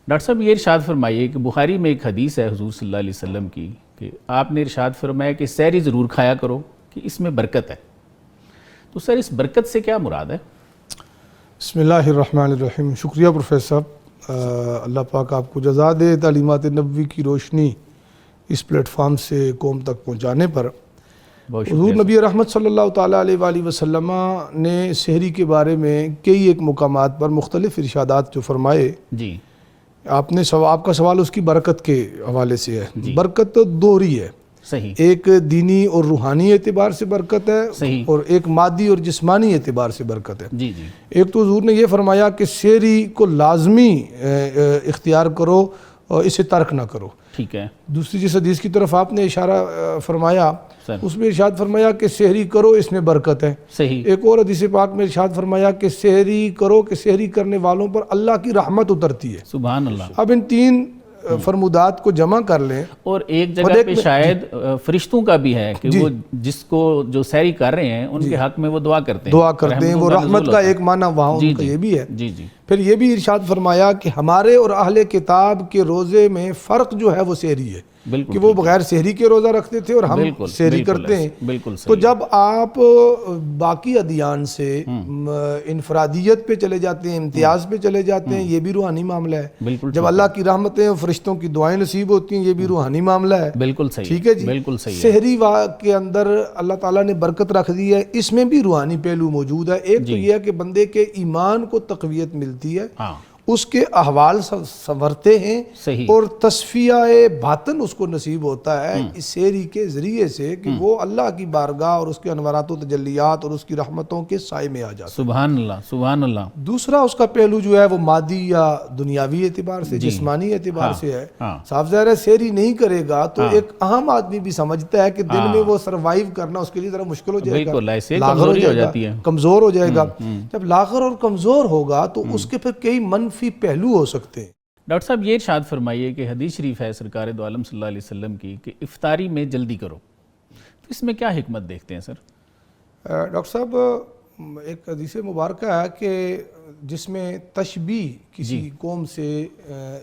Doctor صاحب یہ ارشاد فرمائیے کہ بخاری میں ایک حدیث ہے حضور صلی اللہ علیہ وسلم کی کہ آپ نے ارشاد فرمایا کہ سحری ضرور کھایا کرو کہ اس میں برکت ہے، تو سر اس برکت سے کیا مراد ہے؟ بسم اللہ الرحمن الرحیم۔ شکریہ پروفیسر صاحب، اللہ پاک آپ کو جزا دے تعلیمات نبوی کی روشنی اس پلیٹ فارم سے قوم تک پہنچانے پر۔ حضور نبی رحمت صلی اللہ تعالیٰ علیہ وآلہ وسلم نے سحری کے بارے میں کئی ایک مقامات پر مختلف ارشادات جو فرمائے، جی آپ کا سوال اس کی برکت کے حوالے سے ہے۔ برکت دوہری ہے، صحیح، ایک دینی اور روحانی اعتبار سے برکت ہے، صحیح، اور ایک مادی اور جسمانی اعتبار سے برکت ہے۔ جی جی، ایک تو حضور نے یہ فرمایا کہ سحری کو لازمی اختیار کرو اور اسے ترک نہ کرو۔ ٹھیک ہے، دوسری جس حدیث کی طرف آپ نے اشارہ فرمایا سر اس میں ارشاد فرمایا کہ سحری کرو اس میں برکت ہے۔ صحیح، ایک اور حدیث پاک میں ارشاد فرمایا کہ سحری کرو کہ سحری کرنے والوں پر اللہ کی رحمت اترتی ہے۔ سبحان اللہ۔ اب ان تین فرمودات کو جمع کر لیں، اور ایک جگہ پہ شاید فرشتوں کا بھی ہے کہ وہ جس کو جو سحری کر رہے ہیں ان کے حق میں وہ دعا کرتے ہیں، دعا کرتے ہیں، وہ رحمت کا ایک معنی وہاں ان کا یہ بھی ہے۔ جی جی، پھر یہ بھی ارشاد فرمایا کہ ہمارے اور اہل کتاب کے روزے میں فرق جو ہے وہ سحری ہے، بالکل کہ وہ بغیر سحری کے روزہ رکھتے تھے اور ہم سحری کرتے ہیں۔ بالکل تو جب آپ باقی ادیان سے انفرادیت پہ چلے جاتے ہیں، امتیاز پہ چلے جاتے ہیں، یہ بھی روحانی معاملہ ہے۔ بالکل جب اللہ کی رحمتیں اور فرشتوں کی دعائیں نصیب ہوتی ہیں، یہ بھی روحانی معاملہ ہے۔ بالکل صحیح، ٹھیک ہے جی، بالکل صحیح ہے۔ سحری کے اندر اللہ تعالیٰ نے برکت رکھ دی ہے، اس میں بھی روحانی پہلو موجود ہے۔ ایک تو یہ ہے کہ بندے کے ایمان کو تقویت ملتی ہے، ہاں، اس کے احوال سنورتے ہیں، صحیح، اور تصفیہ باطن اس کو نصیب ہوتا ہے اس سحری کے ذریعے سے کہ وہ اللہ کی بارگاہ اور اس کے انوارات و تجلیات اور اس کی رحمتوں کے سائے میں آ جاتا ہے۔ سبحان اللہ، سبحان اللہ۔ دوسرا اس کا پہلو جو ہے وہ مادی یا دنیاوی اعتبار سے، جسمانی اعتبار سے ہے۔ صاف ظاہر ہے سحری نہیں کرے گا تو ایک عام آدمی بھی سمجھتا ہے کہ دن میں وہ سروائیو کرنا اس کے لیے ذرا مشکل ہو جائے گا، کمزوری ہو جاتی ہے، کمزور ہو جائے گا۔ جب لاغر اور کمزور ہوگا تو اس کے پھر کئی منفی پہلو ہو سکتے ہیں۔ ڈاکٹر صاحب یہ ارشاد فرمائیے کہ حدیث شریف ہے سرکار دو عالم صلی اللہ علیہ وسلم کی کہ افطاری میں جلدی کرو، تو اس میں کیا حکمت دیکھتے ہیں سر؟ ڈاکٹر صاحب ایک حدیث مبارکہ ہے کہ جس میں تشبیہ کسی قوم سے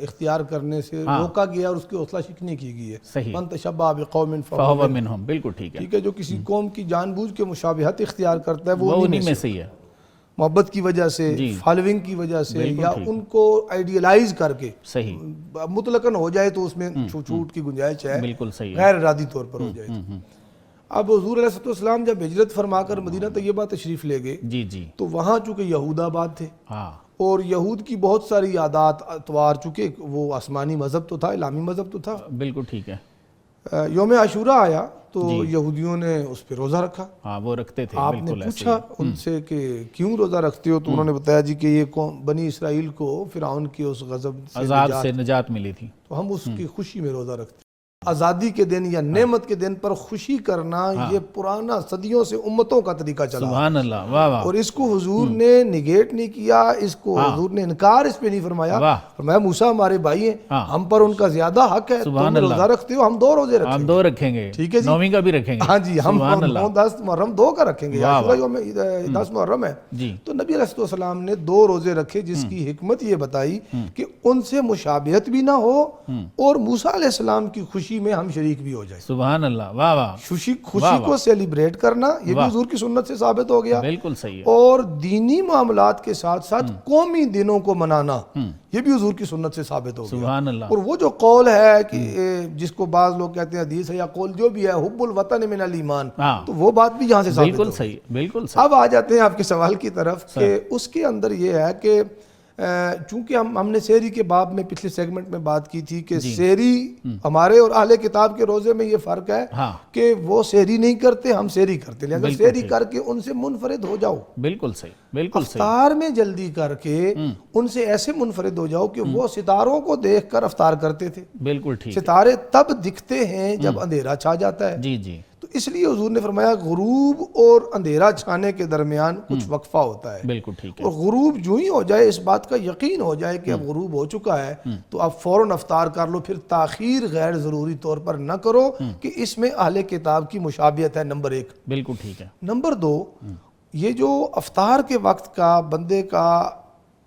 اختیار کرنے سے روکا گیا اور اس کی حوصلہ شکنی کی گئی ہے۔ صحیح، من تشبہ بقوم فہو منہم، بالکل ٹھیک ہے، ٹھیک ہے، جو کسی قوم کی جان بوجھ کے مشابہت اختیار کرتا ہے وہ انہی میں صحیح ہے، محبت کی وجہ سے، فالوئنگ کی وجہ سے، یا ان کو آئیڈیلائز کر کے، صحیح، مطلقاً ہو جائے تو اس میں چھوٹ کی گنجائش ہے، بالکل صحیح، غیر ارادی طور پر ہو جائے۔ اب حضور علیہ السلام جب ہجرت فرما کر مدینہ طیبہ تشریف لے گئے جی جی، تو وہاں چونکہ یہود آباد تھے، ہاں، اور یہود کی بہت ساری عادات اتوار، چونکہ وہ آسمانی مذہب تو تھا، اسلامی مذہب تو تھا۔ بالکل ٹھیک ہے، یوم عاشورہ آیا تو یہودیوں نے اس پہ روزہ رکھا۔ ہاں وہ رکھتے تھے، آپ نے پوچھا ان سے کہ کیوں روزہ رکھتے ہو، تو انہوں نے بتایا جی کہ یہ قوم بنی اسرائیل کو فرعون کی اس غضب عذاب سے نجات ملی تھی، تو ہم اس کی خوشی میں روزہ رکھتے ہیں۔ آزادی کے دن یا نعمت کے دن پر خوشی کرنا یہ پرانا صدیوں سے امتوں کا طریقہ چلا، سبحان اللہ، واہ واہ، اور اس کو حضور نے نگیٹ نہیں کیا، اس کو حضور نے انکار اس پہ نہیں فرمایا۔ فرمایا موسیٰ ہمارے بھائی ہیں، ہم پر ان کا زیادہ حق ہے، تم روزہ رکھتے ہو، ہم 2 روزے رکھیں گے، ہم 2 رکھیں گے، ٹھیک ہے جی، 9ویں کا بھی رکھیں گے، ہاں جی، ہم 10 محرم 2 کا رکھیں گے، عاشورہ یوم 10 محرم ہے۔ تو نبی علیہ السلام نے 2 روزے رکھے، جس کی حکمت یہ بتائی کہ ان سے مشابہت بھی نہ ہو اور موسیٰ علیہ السلام کی خوشی میں ہم شریک بھی ہو جائے۔ سبحان اللہ، واہ واہ، خوشی کو سیلیبریٹ کرنا یہ بھی حضور کی سنت سے ثابت ہو گیا، بالکل صحیح ہے، اور دینی معاملات کے ساتھ ساتھ قومی دنوں کو منانا یہ بھی حضور کی سنت سے ثابت ہو گیا۔ سبحان اللہ، اور وہ جو قول ہے کہ جس کو بعض لوگ کہتے ہیں حدیث ہے یا قول جو بھی ہے، حب الوطن من الایمان، تو وہ بات بھی یہاں سے ثابت ہو گئی۔ بالکل صحیح، بالکل صحیح۔ اب آ جاتے ہیں آپ کے سوال کی طرف کہ اس کے اندر یہ ہے کہ چونکہ ہم نے سحری کے باب میں پچھلے سیگمنٹ میں بات کی تھی کہ سحری ہمارے اور اہل کتاب کے روزے میں یہ فرق ہے کہ وہ سحری نہیں کرتے، ہم سحری کرتے، لہذا سحری کر کے ان سے منفرد ہو جاؤ، بالکل صحیح، بالکل صحیح، افطار میں جلدی کر کے ان سے ایسے منفرد ہو جاؤ کہ وہ ستاروں کو دیکھ کر افطار کرتے تھے، بالکل ٹھیک، ستارے تب دکھتے ہیں جب اندھیرا چھا جاتا ہے، جی جی، تو اس لیے حضور نے فرمایا غروب اور اندھیرا چھانے کے درمیان کچھ وقفہ ہوتا ہے، بالکل ٹھیک ہے، اور غروب جو ہی ہو جائے، اس بات کا یقین ہو جائے کہ اب غروب ہو چکا ہے تو آپ فوراً افطار کر لو، پھر تاخیر غیر ضروری طور پر نہ کرو کہ اس میں اہل کتاب کی مشابہت ہے، نمبر 1۔ بالکل ٹھیک ہے، نمبر 2، یہ جو افطار کے وقت کا بندے کا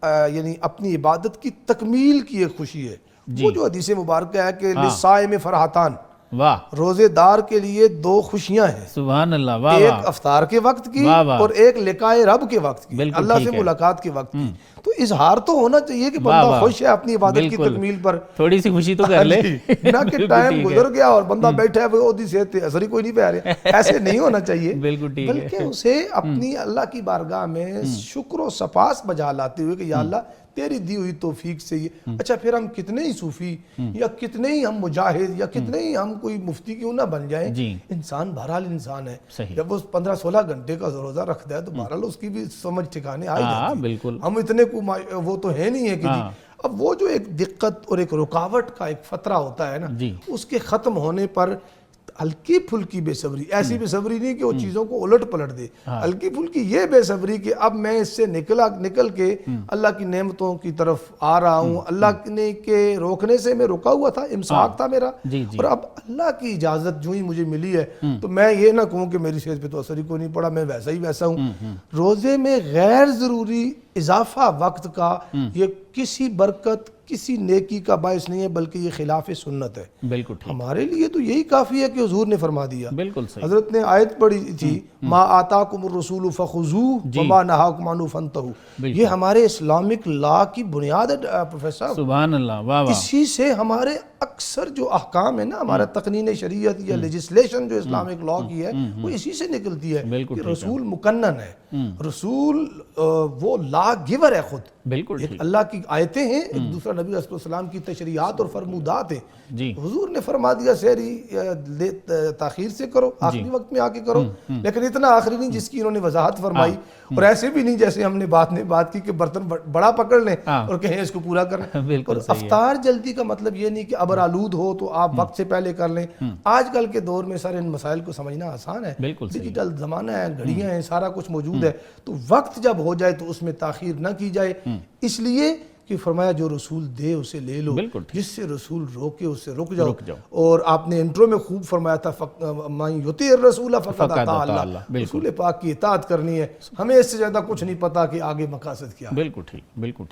یعنی اپنی عبادت کی تکمیل کی ایک خوشی ہے. وہ جو حدیث مبارکہ ہے کہ للصائم فرحتان, واہ, روزے دار کے لیے 2 خوشیاں ہیں, سبحان اللہ, واہ ایک واہ, افطار کے وقت کی واہ واہ. اور ایک لقائے رب کے وقت کی, بالکل اللہ ٹھیک سے ہے. ملاقات کے وقت کی. تو اظہار تو ہونا چاہیے کہ واہ بندہ واہ. خوش ہے اپنی عبادت کی بالکل. تکمیل پر, تھوڑی سی خوشی تو کر لے, نہ کہ ٹائم گزر گیا اور بندہ بیٹھا ہے وہ دی صحت اثر ہی کوئی نہیں پہ آ رہا. ایسے نہیں ہونا چاہیے, بالکل ٹھیک ہے. بلکہ اسے اپنی اللہ کی بارگاہ میں شکر و سپاس بجا لاتے ہوئے کہ یا اللہ تیری دی ہوئی توفیق سے یہ. اچھا پھر ہم کتنے ہی صوفی یا کتنے ہی ہم مجاہد یا کتنے ہی ہم کوئی مفتی کیوں نہ بن جائیں, انسان بہرحال انسان ہے. جب وہ 15-16 گھنٹے کا روزہ رکھتا ہے تو بہرحال اس کی بھی سمجھ ٹھکانے آ جاتی ہے. بالکل, ہم اتنے کو وہ تو ہے نہیں ہے کہ جی. اب وہ جو ایک دقت اور ایک رکاوٹ کا ایک فترہ ہوتا ہے نا, اس کے ختم ہونے پر ہلکی پھلکی بے صبری, ایسی بے صبری نہیں کہ وہ چیزوں کو الٹ پلٹ دے, ہلکی پھلکی یہ بے صبری کہ اب میں اس سے نکل کے اللہ کی نعمتوں کی طرف آ رہا ہوں. اللہ نے کے روکنے سے میں رکا ہوا تھا, امساک تھا میرا, اور اب اللہ کی اجازت جو ہی مجھے ملی ہے تو میں یہ نہ کہوں کہ میری صحت پہ تو اثر ہی کوئی نہیں پڑا, میں ویسا ہی ویسا ہوں. روزے میں غیر ضروری اضافہ وقت کا یہ کسی برکت کسی نیکی کا باعث نہیں ہے, بلکہ یہ خلاف سنت ہے. بالکل ٹھیک. ہمارے لیے تو یہی کافی ہے کہ حضور نے فرما دیا. بالکل صحیح. حضرت نے آیت پڑھی تھی ما آتاکم الرسول فخذوہ وما نہاکم عنہ فانتہوا. یہ ہمارے اسلامک لا کی بنیاد ہے پروفیسر. سبحان اللہ, واہ واہ. اسی سے ہمارے اکثر جو احکام ہے نا, ہمارا تقنین شریعت یا لیجسلیشن جو اسلامک لا کی ہے وہ اسی سے نکلتی ہے کہ رسول مکنن ہے, رسول وہ لا گیور ہے خود. بالکل ایک اللہ کی آیتیں ہیں, ایک دوسرا نبی علیہ السلام کی تشریعات اور فرمودات ہیں. حضور نے فرما دیا سحری تاخیر سے کرو, آخری وقت میں آ کے کرو, لیکن اتنا آخری نہیں جس کی انہوں نے وضاحت فرمائی, اور ایسے بھی نہیں جیسے ہم نے بات کی کہ برتن بڑا پکڑ لیں اور کہیں اس کو پورا کر لیں. اور افطار جلدی کا مطلب یہ نہیں کہ ابر آلود ہو تو آپ وقت سے پہلے کر لیں. آج کل کے دور میں سر ان مسائل کو سمجھنا آسان ہے, ڈیجیٹل زمانہ ہے, گھڑیاں ہیں, سارا کچھ موجود ہے, تو وقت جب ہو جائے تو اس میں تاخیر نہ کی جائے. اس لیے کہ فرمایا جو رسول دے اسے لے لو, جس سے رسول روکے اس سے رک جاؤ. اور آپ نے انٹرو میں خوب فرمایا تھا من یطیع الرسول فقد اطاع اللہ, رسول پاک کی اطاعت کرنی ہے. ہمیں اس سے زیادہ کچھ نہیں پتا کہ آگے مقاصد کیا ہے. بالکل ٹھیک, بالکل ٹھیک.